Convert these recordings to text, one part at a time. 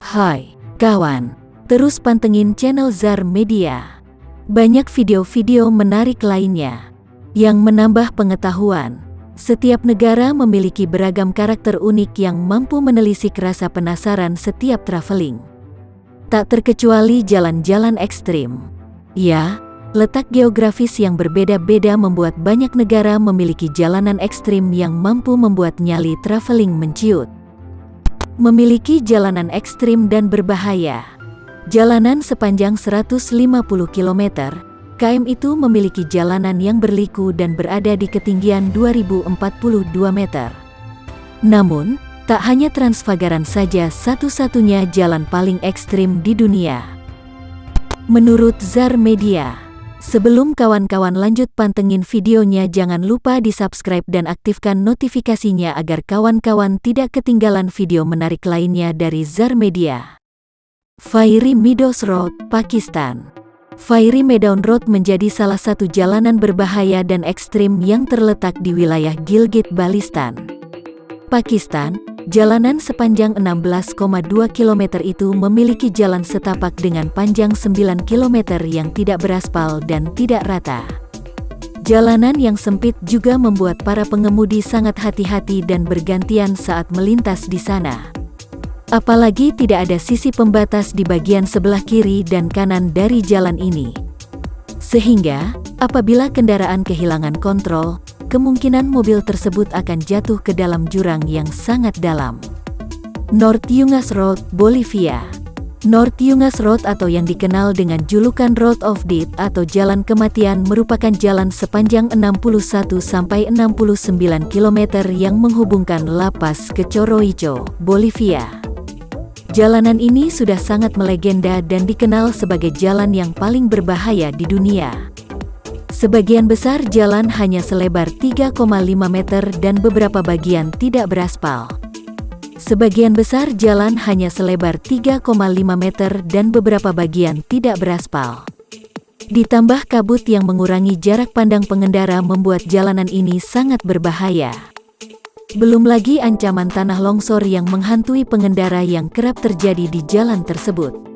Hai, kawan. Terus pantengin channel ZAR Media. Banyak video-video menarik lainnya yang menambah pengetahuan. Setiap negara memiliki beragam karakter unik yang mampu menelisik rasa penasaran setiap traveling. Tak terkecuali jalan-jalan ekstrim. Ya, letak geografis yang berbeda-beda membuat banyak negara memiliki jalanan ekstrim yang mampu membuat nyali traveling menciut. Memiliki jalanan ekstrim dan berbahaya. Jalanan sepanjang 150 km, KM itu memiliki jalanan yang berliku dan berada di ketinggian 2042 meter. Namun, tak hanya Transfagaran saja satu-satunya jalan paling ekstrim di dunia. Menurut ZAR Media. Sebelum kawan-kawan lanjut pantengin videonya, jangan lupa di-subscribe dan aktifkan notifikasinya agar kawan-kawan tidak ketinggalan video menarik lainnya dari ZAR Media. Fiery Meadows Road, Pakistan. Fiery Meadows Road menjadi salah satu jalanan berbahaya dan ekstrim yang terletak di wilayah Gilgit-Baltistan, Pakistan. Jalanan sepanjang 16,2 km itu memiliki jalan setapak dengan panjang 9 km yang tidak beraspal dan tidak rata. Jalanan yang sempit juga membuat para pengemudi sangat hati-hati dan bergantian saat melintas di sana. Apalagi tidak ada sisi pembatas di bagian sebelah kiri dan kanan dari jalan ini. Sehingga, apabila kendaraan kehilangan kontrol, kemungkinan mobil tersebut akan jatuh ke dalam jurang yang sangat dalam. North Yungas Road, Bolivia. North Yungas Road atau yang dikenal dengan julukan Road of Death atau Jalan Kematian merupakan jalan sepanjang 61-69 km yang menghubungkan La Paz ke Coroico, Bolivia. Jalanan ini sudah sangat melegenda dan dikenal sebagai jalan yang paling berbahaya di dunia. Sebagian besar jalan hanya selebar 3,5 meter dan beberapa bagian tidak beraspal. Sebagian besar jalan hanya selebar 3,5 meter dan beberapa bagian tidak beraspal. Ditambah kabut yang mengurangi jarak pandang pengendara membuat jalanan ini sangat berbahaya. Belum lagi ancaman tanah longsor yang menghantui pengendara yang kerap terjadi di jalan tersebut.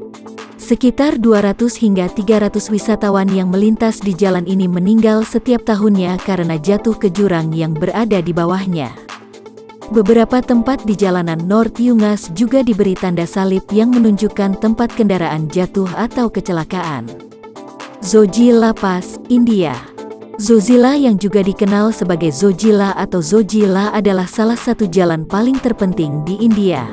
Sekitar 200 hingga 300 wisatawan yang melintas di jalan ini meninggal setiap tahunnya karena jatuh ke jurang yang berada di bawahnya. Beberapa tempat di jalanan North Yungas juga diberi tanda salib yang menunjukkan tempat kendaraan jatuh atau kecelakaan. Zojila Pass, India. Zojila yang juga dikenal sebagai Zojila atau Zojila adalah salah satu jalan paling terpenting di India.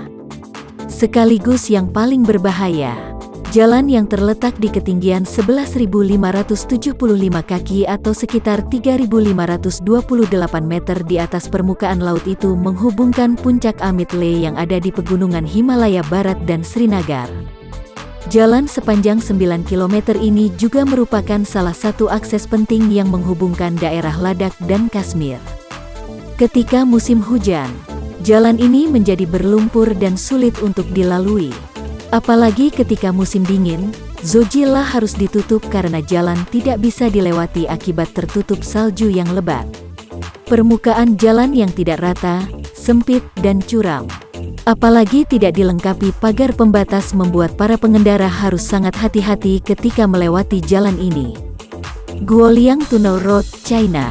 Sekaligus yang paling berbahaya. Jalan yang terletak di ketinggian 11.575 kaki atau sekitar 3.528 meter di atas permukaan laut itu menghubungkan puncak Amitle yang ada di pegunungan Himalaya Barat dan Srinagar. Jalan sepanjang 9 km ini juga merupakan salah satu akses penting yang menghubungkan daerah Ladakh dan Kashmir. Ketika musim hujan, jalan ini menjadi berlumpur dan sulit untuk dilalui. Apalagi ketika musim dingin, Zojila harus ditutup karena jalan tidak bisa dilewati akibat tertutup salju yang lebat. Permukaan jalan yang tidak rata, sempit dan curam. Apalagi tidak dilengkapi pagar pembatas membuat para pengendara harus sangat hati-hati ketika melewati jalan ini. Guoliang Tunnel Road, China.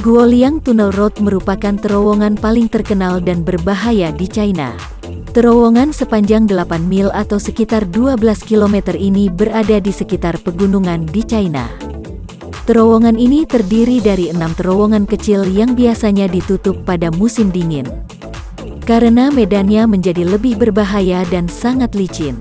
Guoliang Tunnel Road merupakan terowongan paling terkenal dan berbahaya di China. Terowongan sepanjang 8 mil atau sekitar 12 km ini berada di sekitar pegunungan di China. Terowongan ini terdiri dari 6 terowongan kecil yang biasanya ditutup pada musim dingin. Karena medannya menjadi lebih berbahaya dan sangat licin.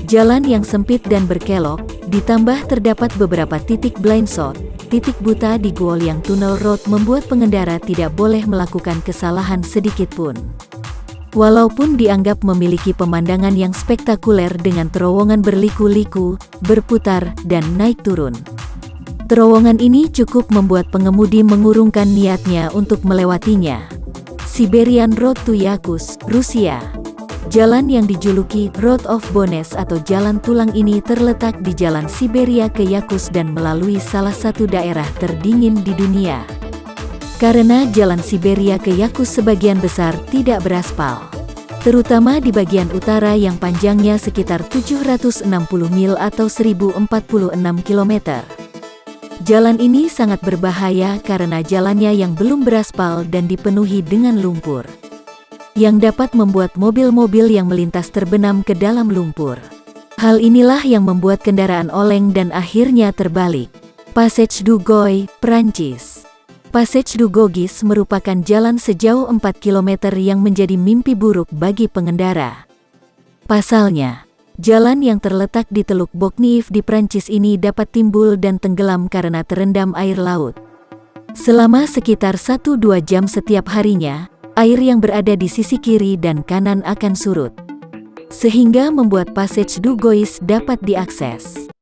Jalan yang sempit dan berkelok, ditambah terdapat beberapa titik blind spot, titik buta di Guoliang Tunnel Road membuat pengendara tidak boleh melakukan kesalahan sedikit pun. Walaupun dianggap memiliki pemandangan yang spektakuler dengan terowongan berliku-liku, berputar, dan naik turun. Terowongan ini cukup membuat pengemudi mengurungkan niatnya untuk melewatinya. Siberian Road to Yakutsk, Rusia. Jalan yang dijuluki Road of Bones atau Jalan Tulang ini terletak di jalan Siberia ke Yakutsk dan melalui salah satu daerah terdingin di dunia. Karena jalan Siberia ke Yakutsk sebagian besar tidak beraspal. terutama di bagian utara yang panjangnya sekitar 760 mil atau 1046 km. Jalan ini sangat berbahaya karena jalannya yang belum beraspal dan dipenuhi dengan lumpur, yang dapat membuat mobil-mobil yang melintas terbenam ke dalam lumpur. Hal inilah yang membuat kendaraan oleng dan akhirnya terbalik. Passage du Goy, Prancis. Passage du Gogis merupakan jalan sejauh 4 km yang menjadi mimpi buruk bagi pengendara. Pasalnya, jalan yang terletak di Teluk Bokniif di Prancis ini dapat timbul dan tenggelam karena terendam air laut. Selama sekitar 1-2 jam setiap harinya, air yang berada di sisi kiri dan kanan akan surut, sehingga membuat Passage du Gois dapat diakses.